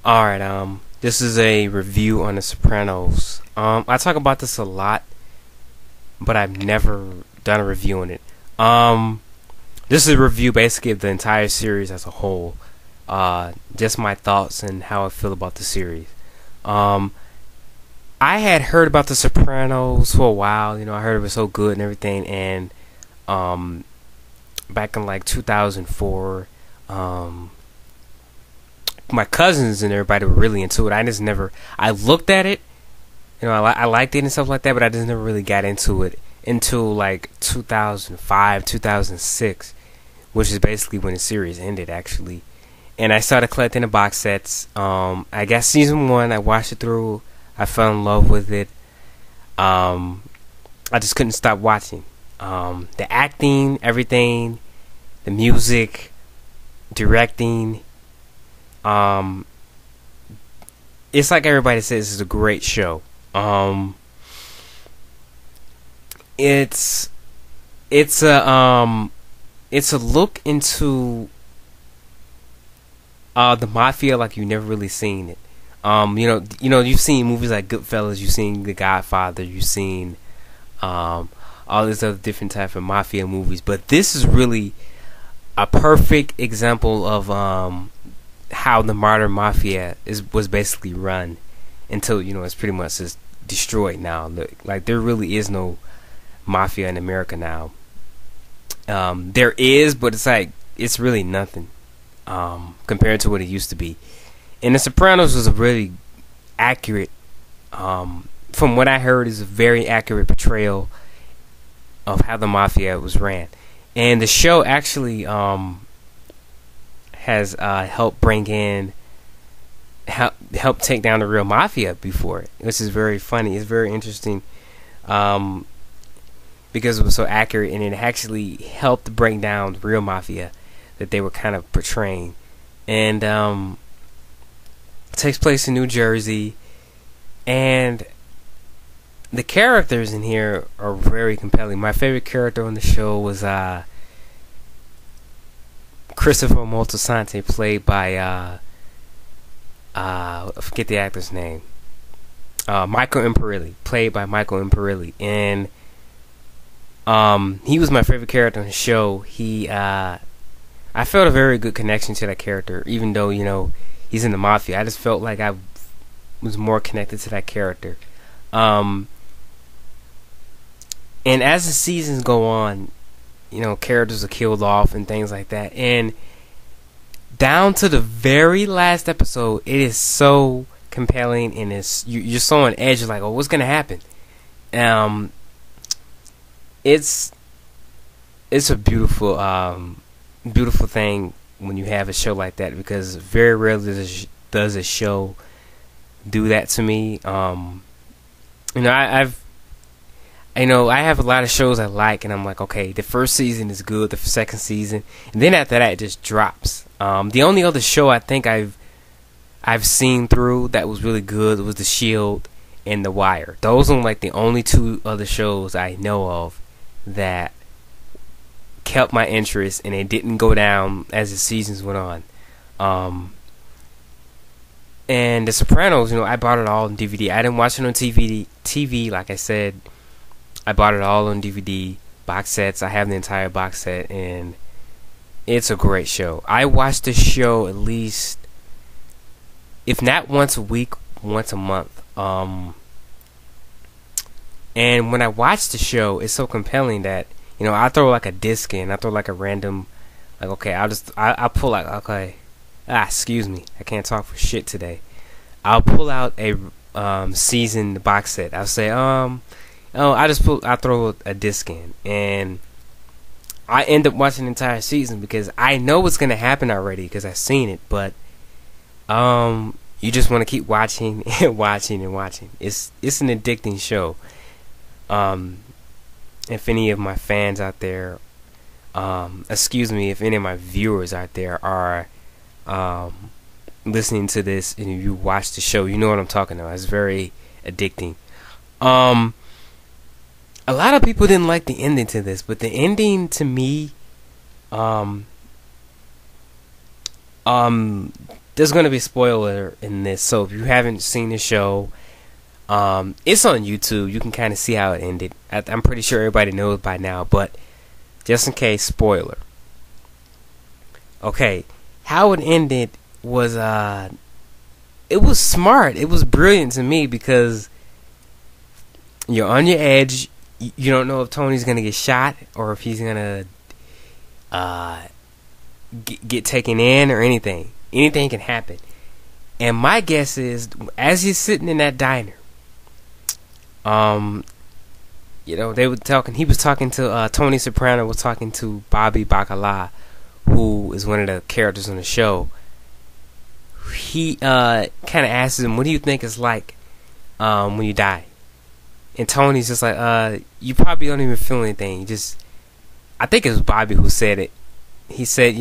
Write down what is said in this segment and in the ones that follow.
Alright, this is a review on The Sopranos. I talk about this a lot, but I've never done a review on it. This is a review basically of the entire series as a whole. Just my thoughts and how I feel about the series. Um, I had heard about The Sopranos for a while. I heard it was so good and everything, and um, back in like 2004, my cousins and everybody were really into it. I just never. I looked at it, I liked it and stuff like that, but I just never really got into it until like 2005, 2006, which is basically when the series ended, actually. And I started collecting the box sets. I got season one. I watched it through. I fell in love with it. I just couldn't stop watching. The acting, everything, the music, directing. Um, it's like everybody says, it's a great show. It's it's a it's a look into the mafia like you've never really seen it. You've seen movies like Goodfellas, you've seen The Godfather, you've seen all these other different type of mafia movies, but this is really a perfect example of how the modern mafia was basically run until it's pretty much just destroyed now. Like there really is no mafia in America now. There is, but it's really nothing compared to what it used to be. And The Sopranos was a really accurate, from what I heard, is a very accurate portrayal of how the mafia was ran. And the show actually has helped bring in, help take down the real mafia before it, which is very funny. It's very interesting because it was so accurate, and it actually helped bring down the real mafia that they were kind of portraying. And it takes place in New Jersey, and the characters in here are very compelling. My favorite character on the show was Christopher Moltisanti, played by I forget the actor's name. Michael Imperilli, played by Michael Imperilli, and he was my favorite character on the show. I felt a very good connection to that character, even though he's in the mafia. I just felt like I was more connected to that character. And as the seasons go on, characters are killed off and things like that. And down to the very last episode, it is so compelling, and you're so on edge. You're like, oh, what's gonna happen? It's a beautiful thing when you have a show like that, because very rarely does a show do that to me. I have a lot of shows I like, and I'm like, okay, the first season is good, the second season, and then after that it just drops. The only other show I think I've seen through that was really good was The Shield and The Wire. Those are like the only two other shows I know of that kept my interest, and it didn't go down as the seasons went on. And The Sopranos, I bought it all on DVD. I didn't watch it on TV, like I said. I bought it all on DVD, box sets. I have the entire box set, and it's a great show. I watch the show at least, if not once a week, once a month. And when I watch the show, it's so compelling that I throw like a disc in. I throw like a random, like, okay, I'll pull out, okay, excuse me, I can't talk for shit today. I'll pull out a seasoned box set. I'll say, I throw a disc in, and I end up watching the entire season because I know what's gonna happen already because I've seen it. But you just want to keep watching and watching and watching. It's an addicting show. If any of my fans out there, if any of my viewers out there are listening to this and you watch the show, you know what I'm talking about. It's very addicting. A lot of people didn't like the ending to this, but the ending to me, the there's gonna be a spoiler in this. So if you haven't seen the show, it's on YouTube. You can kind of see how it ended. I'm pretty sure everybody knows by now, but just in case, spoiler. Okay, how it ended was it was smart. It was brilliant to me because you're on your edge. You don't know if Tony's gonna get shot or if he's gonna get taken in or anything. Anything can happen. And my guess is, as he's sitting in that diner, they were talking. He was talking to Tony Soprano was talking to Bobby Bacala, who is one of the characters on the show. He kind of asks him, "What do you think it's like when you die?" And Tony's just like, "You probably don't even feel anything. I think it was Bobby who said it. He said,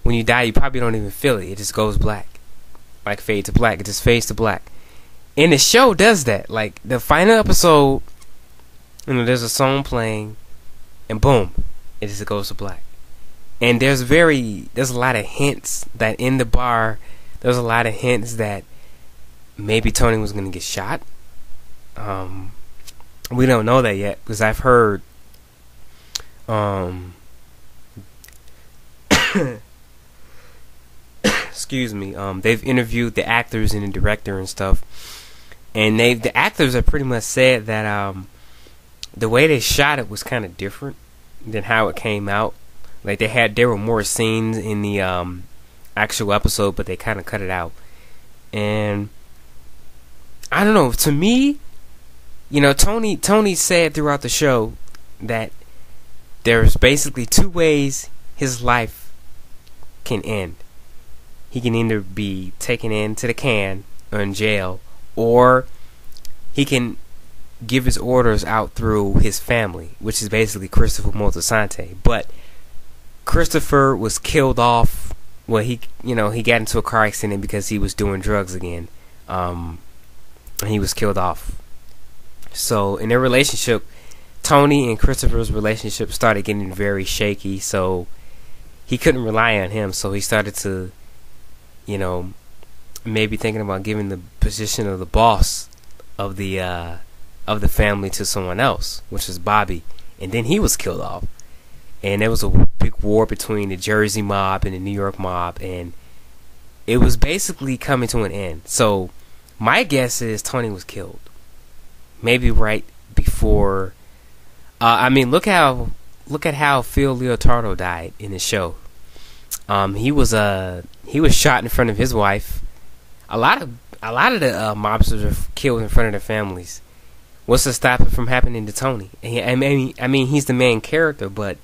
when you die, you probably don't even feel it. It just goes black, like fade to black. It just fades to black." And the show does that. Like the final episode, there's a song playing, and boom, it just goes to black. And there's a lot of hints that in the bar, there's a lot of hints that maybe Tony was gonna get shot. We don't know that yet because I've heard, excuse me, they've interviewed the actors and the director and stuff, and the actors have pretty much said that the way they shot it was kind of different than how it came out. Like there were more scenes in the actual episode, but they kind of cut it out. And I don't know. To me, Tony said throughout the show that there's basically two ways his life can end. He can either be taken into the can or in jail, or he can give his orders out through his family, which is basically Christopher Moltisanti. But Christopher was killed off. Well, he got into a car accident because he was doing drugs again. And he was killed off. So in their relationship, Tony and Christopher's relationship started getting very shaky. So he couldn't rely on him. So he started to, maybe thinking about giving the position of the boss of the family to someone else, which was Bobby. And then he was killed off. And there was a big war between the Jersey mob and the New York mob, and it was basically coming to an end. So my guess is Tony was killed, maybe right before. Look at how Phil Leotardo died in the show. He was shot in front of his wife. A lot of the mobsters are killed in front of their families. What's to stop it from happening to Tony? He's the main character, but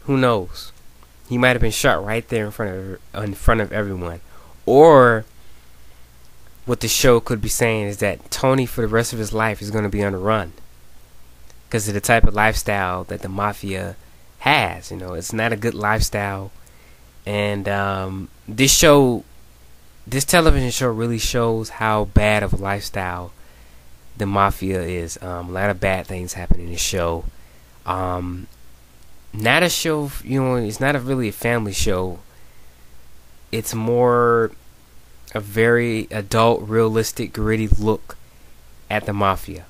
who knows? He might have been shot right there in front of everyone. Or what the show could be saying is that Tony, for the rest of his life, is going to be on the run because of the type of lifestyle that the mafia has. It's not a good lifestyle, and this television show really shows how bad of a lifestyle the mafia is. A lot of bad things happen in the show. Not a show, it's not really a family show. It's more a very adult, realistic, gritty look at the mafia.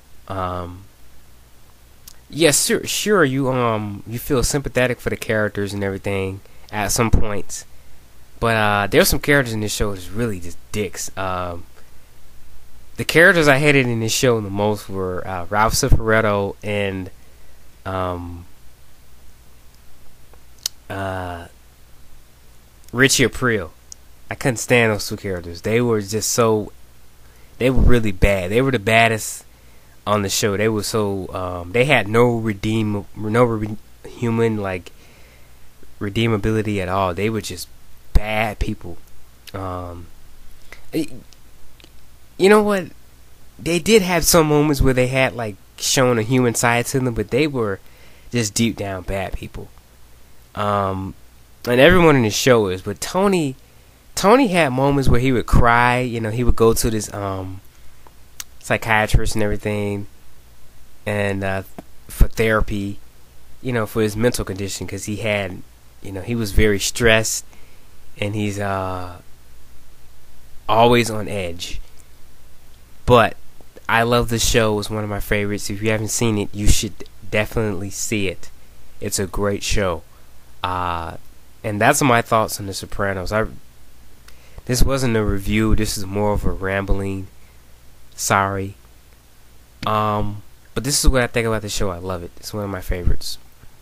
Yes, sure, you feel sympathetic for the characters and everything at some points, but there's some characters in this show that's really just dicks. The characters I hated in this show the most were Ralph Cifaretto and Richie Aprile. I couldn't stand those two characters. They were really bad. They were the baddest on the show. They were so they had no human redeemability at all. They were just bad people. You know what? They did have some moments where they had shown a human side to them, but they were just deep down bad people. And everyone in the show is, but Tony had moments where he would cry. He would go to this psychiatrist and everything, and for therapy, for his mental condition, because he had, he was very stressed, and he's always on edge. But I love the show. It's one of my favorites. If you haven't seen it, you should definitely see it. It's a great show. And that's my thoughts on The Sopranos. This wasn't a review. This is more of a rambling. Sorry. But this is what I think about the show. I love it. It's one of my favorites.